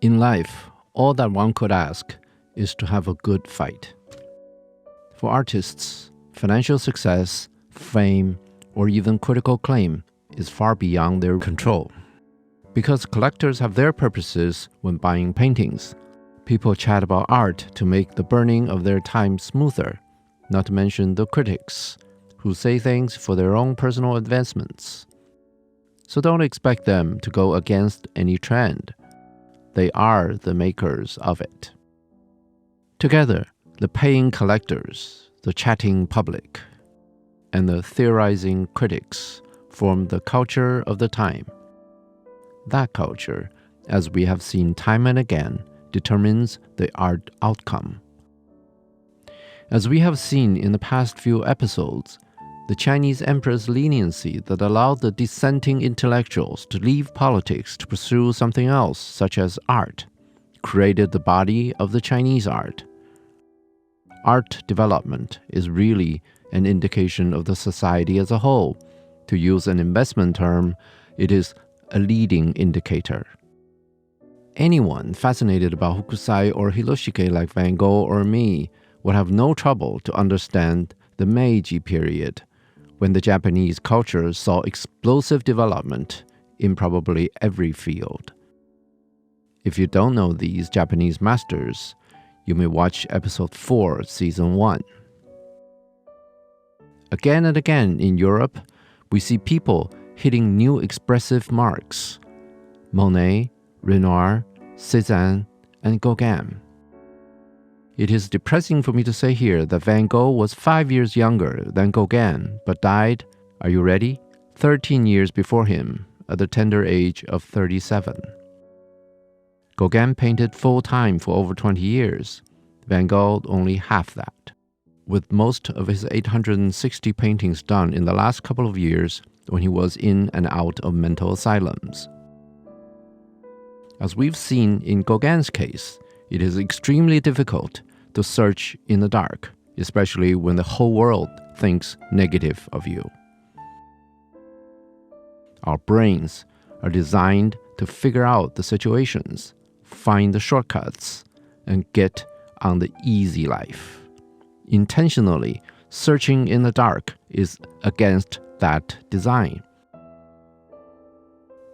In life, all that one could ask is to have a good fight. For artists, financial success, fame, or even critical acclaim is far beyond their control. Because collectors have their purposes when buying paintings, people chat about art to make the burning of their time smoother, not to mention the critics, who say things for their own personal advancements. So don't expect them to go against any trend. They are the makers of it. Together, the paying collectors, the chatting public, and the theorizing critics form the culture of the time. That culture, as we have seen time and again, determines the art outcome. As we have seen in the past few episodes, the Chinese emperor's leniency that allowed the dissenting intellectuals to leave politics to pursue something else, such as art, created the body of the Chinese art. Art development is really an indication of the society as a whole. To use an investment term, it is a leading indicator. Anyone fascinated about Hokusai or Hiroshige like Van Gogh or me would have no trouble to understand the Meiji period, when the Japanese culture saw explosive development in probably every field. If you don't know these Japanese masters, you may watch episode 4, season 1. Again and again in Europe, we see people hitting new expressive marks: Monet, Renoir, Cézanne, and Gauguin. It is depressing for me to say here that Van Gogh was 5 years younger than Gauguin, but died, are you ready? 13 years before him, at the tender age of 37. Gauguin painted full-time for over 20 years, Van Gogh only half that, with most of his 860 paintings done in the last couple of years when he was in and out of mental asylums. As we've seen in Gauguin's case, it is extremely difficult to search in the dark, especially when the whole world thinks negative of you. Our brains are designed to figure out the situations, find the shortcuts, and get on the easy life. Intentionally searching in the dark is against that design.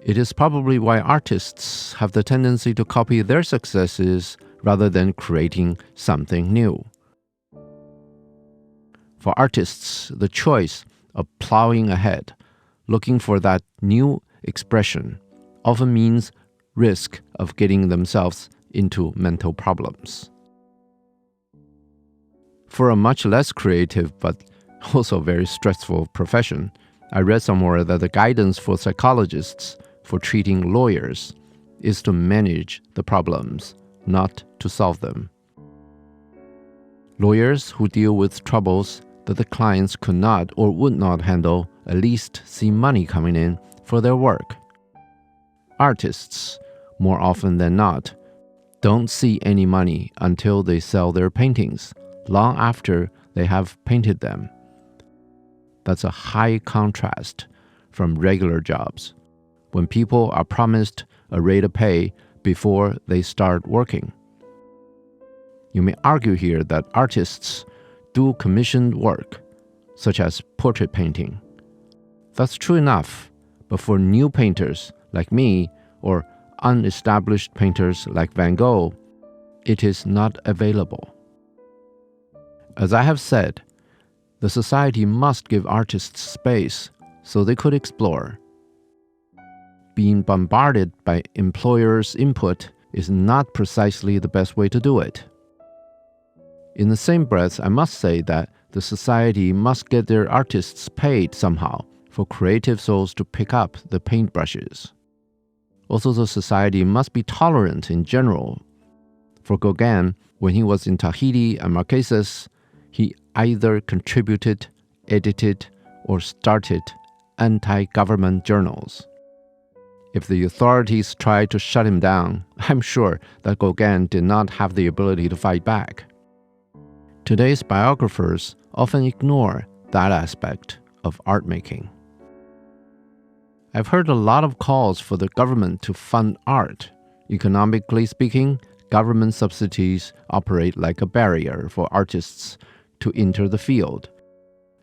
It is probably why artists have the tendency to copy their successes rather than creating something new. For artists, the choice of plowing ahead, looking for that new expression, often means risk of getting themselves into mental problems. For a much less creative but also very stressful profession, I read somewhere that the guidance for psychologists for treating lawyers is to manage the problems, not to solve them. Lawyers who deal with troubles that the clients could not or would not handle at least see money coming in for their work. Artists, more often than not, don't see any money until they sell their paintings, long after they have painted them. That's a high contrast from regular jobs, when people are promised a rate of pay before they start working. You may argue here that artists do commissioned work, such as portrait painting. That's true enough, but for new painters like me or unestablished painters like Van Gogh, it is not available. As I have said, the society must give artists space so they could explore. Being bombarded by employers' input is not precisely the best way to do it. In the same breath, I must say that the society must get their artists paid somehow for creative souls to pick up the paintbrushes. Also, the society must be tolerant in general. For Gauguin, when he was in Tahiti and Marquesas, he either contributed, edited, or started anti-government journals. If the authorities tried to shut him down, I'm sure that Gauguin did not have the ability to fight back. Today's biographers often ignore that aspect of art making. I've heard a lot of calls for the government to fund art, Economically speaking, government subsidies operate like a barrier for artists to enter the field,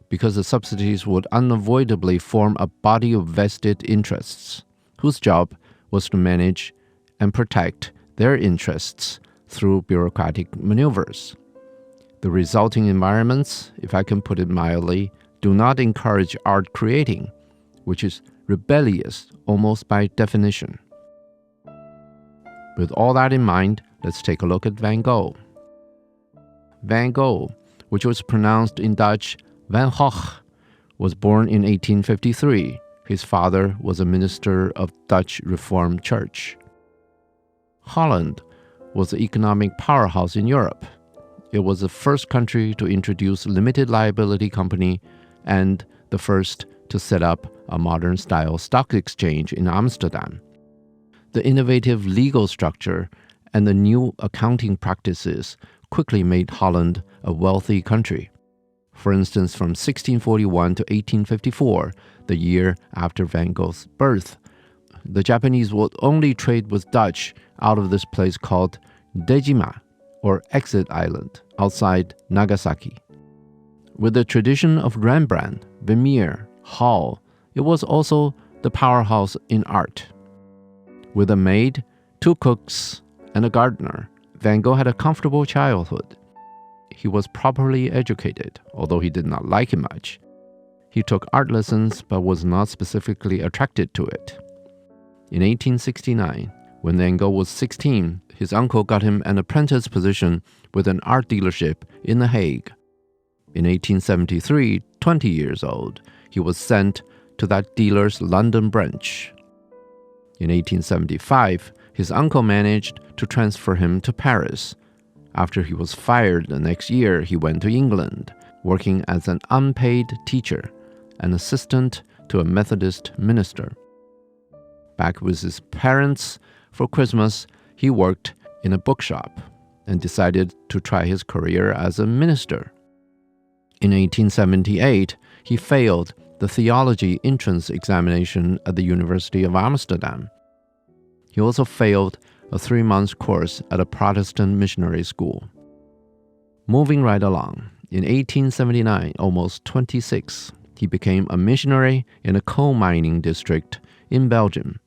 because the subsidies would unavoidably form a body of vested interests, whose job was to manage and protect their interests through bureaucratic maneuvers. The resulting environments, if I can put it mildly, do not encourage art creating, which is rebellious almost by definition. With all that in mind, let's take a look at Van Gogh. Van Gogh, which was pronounced in Dutch Van Gogh, was born in 1853. His father was a minister of Dutch Reformed Church. Holland was the economic powerhouse in Europe. It was the first country to introduce limited liability company and the first to set up a modern-style stock exchange in Amsterdam. The innovative legal structure and the new accounting practices quickly made Holland a wealthy country. For instance, from 1641 to 1854, the year after Van Gogh's birth, the Japanese would only trade with Dutch out of this place called Dejima, or Exit Island, outside Nagasaki. With the tradition of Rembrandt, Vermeer, Hall, it was also the powerhouse in art. With a maid, 2 cooks, and a gardener, Van Gogh had a comfortable childhood. He was properly educated, although he did not like it much. He took art lessons but was not specifically attracted to it. In 1869, when Van Gogh was 16, his uncle got him an apprentice position with an art dealership in The Hague. In 1873, 20 years old, he was sent to that dealer's London branch. In 1875, his uncle managed to transfer him to Paris. After he was fired the next year, he went to England, working as an unpaid teacher, an assistant to a Methodist minister. Back with his parents, for Christmas, he worked in a bookshop and decided to try his career as a minister. In 1878, he failed the theology entrance examination at the University of Amsterdam. He also failed a 3-month course at a Protestant missionary school. Moving right along, in 1879, almost 26, he became a missionary in a coal mining district in Belgium.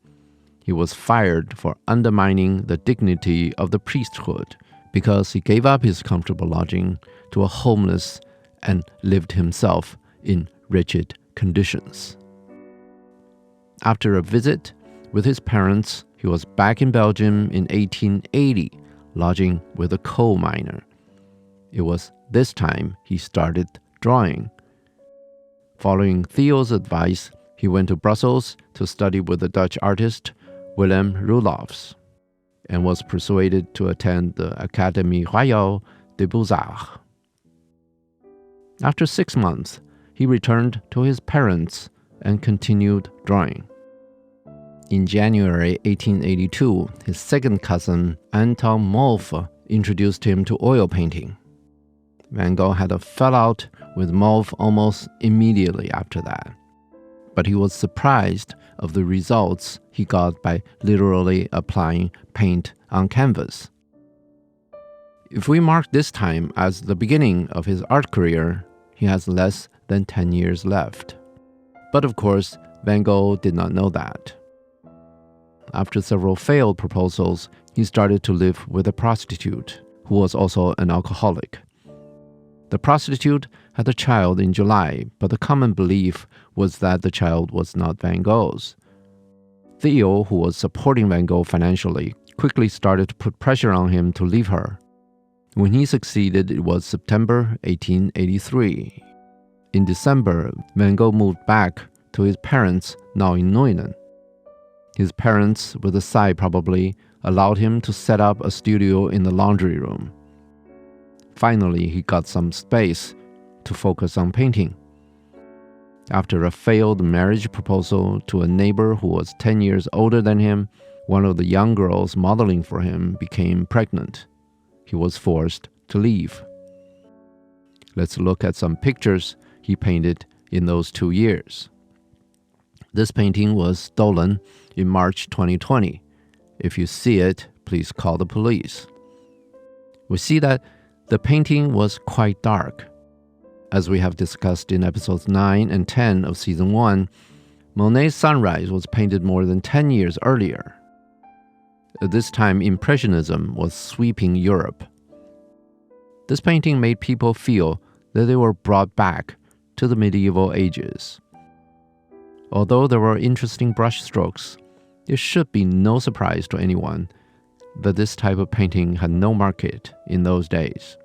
He was fired for undermining the dignity of the priesthood because he gave up his comfortable lodging to a homeless and lived himself in wretched conditions. After a visit with his parents, he was back in Belgium in 1880, lodging with a coal miner. It was this time he started drawing. Following Theo's advice, he went to Brussels to study with the Dutch artist Willem Roelofs, and was persuaded to attend the Académie Royale des Beaux-Arts. After 6 months, he returned to his parents and continued drawing. In January 1882, his second cousin, Anton Mauve, introduced him to oil painting. Van Gogh had a fallout with Mauve almost immediately after that, but he was surprised of the results he got by literally applying paint on canvas. If we mark this time as the beginning of his art career, he has less than 10 years left. But of course, Van Gogh did not know that. After several failed proposals, he started to live with a prostitute, who was also an alcoholic. The prostitute had a child in July, but the common belief was that the child was not Van Gogh's. Theo, who was supporting Van Gogh financially, quickly started to put pressure on him to leave her. When he succeeded, it was September 1883. In December, Van Gogh moved back to his parents, now in Neuenen. His parents, with a sigh probably, allowed him to set up a studio in the laundry room. Finally, he got some space to focus on painting. After a failed marriage proposal to a neighbor who was 10 years older than him, one of the young girls modeling for him became pregnant. He was forced to leave. Let's look at some pictures he painted in those 2 years. This painting was stolen in March 2020. If you see it, please call the police. We see that the painting was quite dark. As we have discussed in episodes 9 and 10 of season 1, Monet Sunrise was painted more than 10 years earlier. At this time, Impressionism was sweeping Europe. This painting made people feel that they were brought back to the medieval ages. Although there were interesting brushstrokes, it should be no surprise to anyone that this type of painting had no market in those days.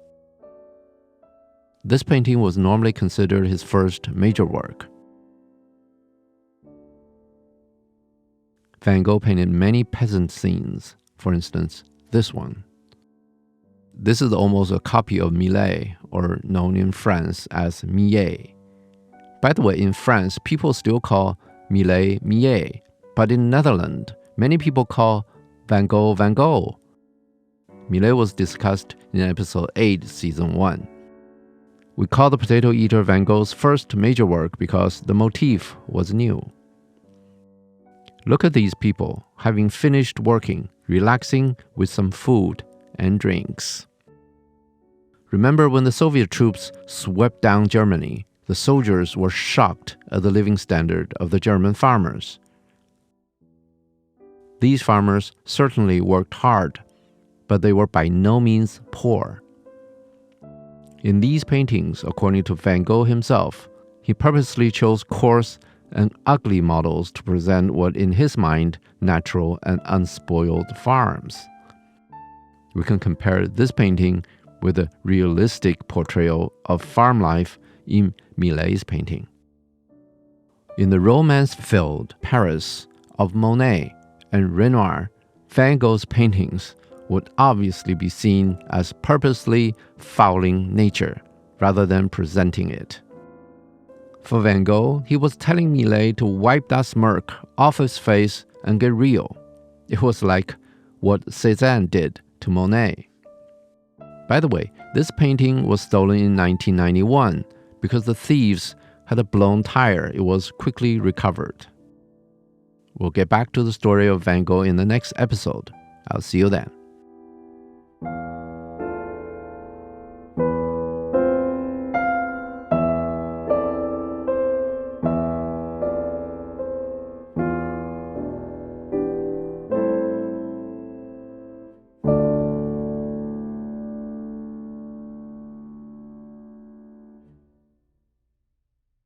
This painting was normally considered his first major work. Van Gogh painted many peasant scenes, for instance, this one. This is almost a copy of Millet, or known in France as Millet. By the way, in France, people still call Millet Millet, but in Netherlands, many people call Van Gogh Van Gogh. Millet was discussed in episode 8, season 1. We call the Potato Eater Van Gogh's first major work because the motif was new. Look at these people, having finished working, relaxing with some food and drinks. Remember when the Soviet troops swept down Germany, the soldiers were shocked at the living standard of the German farmers. These farmers certainly worked hard, but they were by no means poor. In these paintings, according to Van Gogh himself, he purposely chose coarse and ugly models to present what in his mind natural and unspoiled farms. We can compare this painting with a realistic portrayal of farm life in Millet's painting. In the romance-filled Paris of Monet and Renoir, Van Gogh's paintings would obviously be seen as purposely fouling nature rather than presenting it. For Van Gogh, he was telling Millet to wipe that smirk off his face and get real. It was like what Cézanne did to Monet. By the way, this painting was stolen in 1991 because the thieves had a blown tire. It was quickly recovered. We'll get back to the story of Van Gogh in the next episode. I'll see you then.